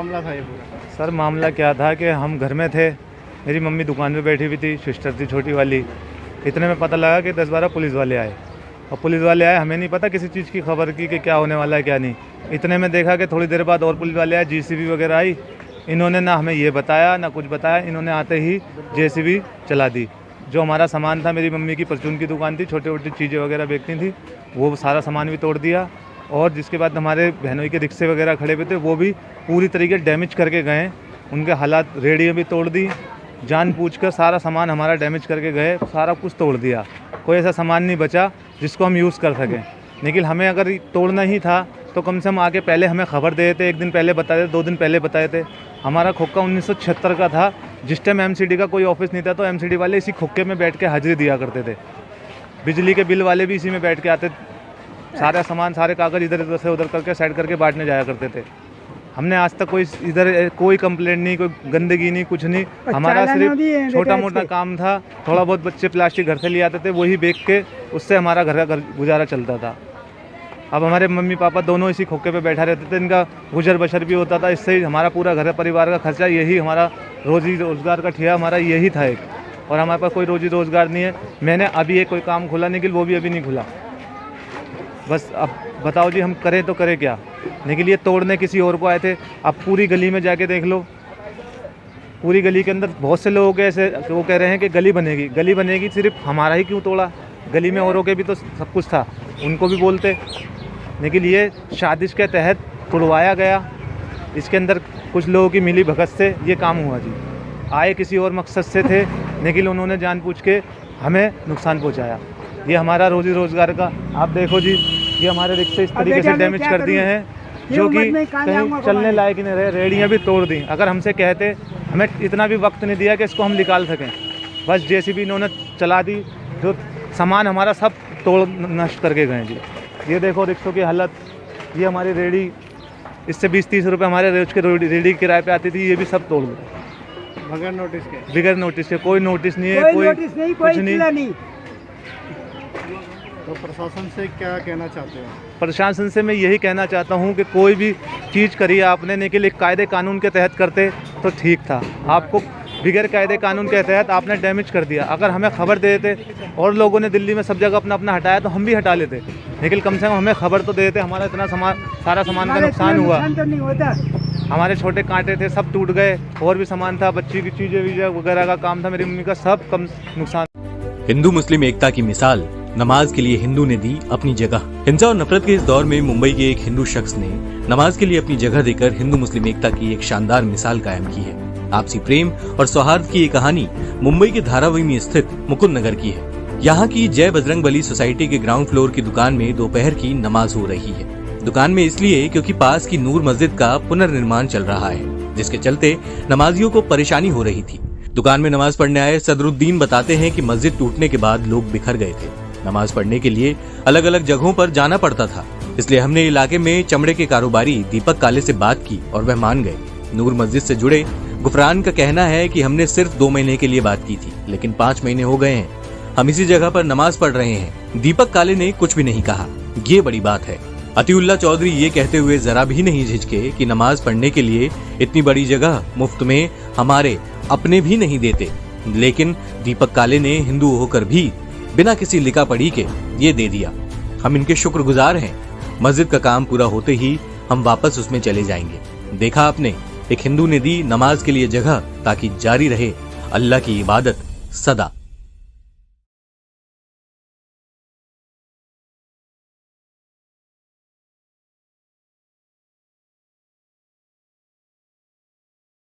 मामला था ये पूरा? सर मामला क्या था कि हम घर में थे, मेरी मम्मी दुकान पे बैठी हुई थी, सिस्टर थी छोटी वाली। इतने में पता लगा कि 10-12 पुलिस वाले आए, और पुलिस वाले आए, हमें नहीं पता किसी चीज़ की खबर की कि क्या होने वाला है क्या नहीं। इतने में देखा कि थोड़ी देर बाद और पुलिस वाले आए, जेसीबी वगैरह आई। इन्होंने ना हमें ये बताया ना कुछ बताया, इन्होंने आते ही जेसीबी चला दी। जो हमारा सामान था, मेरी मम्मी की परचून की दुकान थी, छोटी छोटी चीज़ें वगैरह बेचती थी, वो सारा सामान भी तोड़ दिया। और जिसके बाद हमारे बहनों के रिक्शे वगैरह खड़े हुए थे, वो भी पूरी तरीके डैमेज करके गए। उनके हालात, रेडियो भी तोड़ दी, जानबूझकर सारा सामान हमारा डैमेज करके गए, सारा कुछ तोड़ दिया। कोई ऐसा सामान नहीं बचा जिसको हम यूज़ कर सकें। लेकिन हमें अगर तोड़ना ही था तो कम से कम आके पहले हमें खबर दे देते, 1 दिन पहले बताए थे, 2 दिन पहले बताए थे। हमारा खोखा 1976 का था, जिस टाइम एमसीडी का कोई ऑफिस नहीं था, तो एमसीडी वाले इसी खोखे में बैठ के हाजिरी दिया करते थे। बिजली के बिल वाले भी इसी में बैठ के आते, सारा सामान, सारे कागज़ इधर उधर से उधर करके साइड करके बांटने जाया करते थे। हमने आज तक कोई इधर कोई कंप्लेंट नहीं, कोई गंदगी नहीं, कुछ नहीं। हमारा सिर्फ छोटा मोटा काम था, थोड़ा बहुत बच्चे प्लास्टिक घर से ले आते थे, वही बेच के उससे हमारा घर का गुजारा चलता था। अब हमारे मम्मी पापा दोनों इसी खोखे पे बैठा रहते थे, इनका गुजर बसर भी होता था, इससे ही हमारा पूरा घर परिवार का खर्चा, यही हमारा रोजी रोज़गार का ठिया हमारा यही था एक। और हमारे पास कोई रोजी रोज़गार नहीं है। मैंने अभी एक कोई काम खोला, लेकिन वो भी अभी नहीं खुला। बस अब बताओ जी, हम करें तो करें क्या? लेकिन ये तोड़ने किसी और को आए थे। अब पूरी गली में जाके देख लो, पूरी गली के अंदर बहुत से लोग ऐसे वो कह रहे हैं कि गली बनेगी, गली बनेगी, सिर्फ हमारा ही क्यों तोड़ा? गली में औरों के भी तो सब कुछ था, उनको भी बोलते। लेकिन ये साजिश के तहत तोड़वाया गया। इसके अंदर कुछ लोगों की मिली भगत से ये काम हुआ जी। आए किसी और मकसद से थे, लेकिन उन्होंने जानबूझ के हमें नुकसान पहुंचाया। ये हमारा रोजी रोज़गार का, आप देखो जी, ये हमारे रिक्शे इस तरीके से डैमेज कर दिए हैं, जो कि कहीं चलने लायक नहीं रहे। रेडियाँ भी तोड़ दी। अगर हमसे कहते, हमें इतना भी वक्त नहीं दिया कि इसको हम निकाल सकें, बस जेसीबी इन्होंने चला दी, जो सामान हमारा सब तोड़ नष्ट करके गए जी। ये देखो रिक्शों की हालत, ये हमारी रेडी, इससे 20-30 रुपये हमारे रोज के रेडी किराए पे आती थी, ये भी सब तोड़ गए बगैर नोटिस के। बगैर नोटिस के, कोई नोटिस नहीं है, कोई कुछ नहीं। तो प्रशासन से क्या कहना चाहते हैं? प्रशासन से मैं यही कहना चाहता हूँ कि कोई भी चीज़ करी आपने, लेकिन एक कायदे कानून के तहत करते तो ठीक था। आपको बगैर कायदे कानून के तहत आपने डैमेज कर दिया। अगर हमें खबर दे देते, और लोगों ने दिल्ली में सब जगह अपना अपना हटाया, तो हम भी हटा लेते। लेकिन कम से कम हमें खबर तो दे देते। हमारा इतना सारा सामान का नुकसान हुआ, हमारे छोटे कांटे थे सब टूट गए, और भी सामान था, बच्ची की चीज़ें वगैरह का काम था, मेरी मम्मी का, सब कम नुकसान। हिंदू मुस्लिम एकता की मिसाल नमाज के लिए हिंदू ने दी अपनी जगह। हिंसा और नफरत के इस दौर में मुंबई के एक हिंदू शख्स ने नमाज के लिए अपनी जगह देकर हिंदू मुस्लिम एकता की एक शानदार मिसाल कायम की है। आपसी प्रेम और सौहार्द की ये कहानी मुंबई के धारावी में स्थित मुकुंद नगर की है। यहाँ की जय बजरंगबली सोसाइटी के ग्राउंड फ्लोर की दुकान में दोपहर की नमाज हो रही है। दुकान में इसलिए क्योंकि पास की नूर मस्जिद का पुनर्निर्माण चल रहा है, जिसके चलते नमाजियों को परेशानी हो रही थी। दुकान में नमाज पढ़ने आए सदरुद्दीन बताते हैं कि मस्जिद टूटने के बाद लोग बिखर गए थे। नमाज पढ़ने के लिए अलग अलग जगहों पर जाना पड़ता था, इसलिए हमने इलाके में चमड़े के कारोबारी दीपक काले से बात की और वह मान गए। नूर मस्जिद से जुड़े गुफरान का कहना है कि हमने सिर्फ 2 महीने के लिए बात की थी, लेकिन 5 महीने हो गए हैं, हम इसी जगह पर नमाज पढ़ रहे हैं। दीपक काले ने कुछ भी नहीं कहा, ये बड़ी बात है। अतीउल्लाह चौधरी ये कहते हुए जरा भी नहीं झिझके कि नमाज पढ़ने के लिए इतनी बड़ी जगह मुफ्त में हमारे अपने भी नहीं देते, लेकिन दीपक काले ने हिंदू होकर भी बिना किसी लिखा पढ़ी के ये दे दिया। हम इनके शुक्रगुजार हैं। मस्जिद का काम पूरा होते ही हम वापस उसमें चले जाएंगे। देखा आपने, एक हिंदू ने दी नमाज के लिए जगह ताकि जारी रहे अल्लाह की इबादत सदा।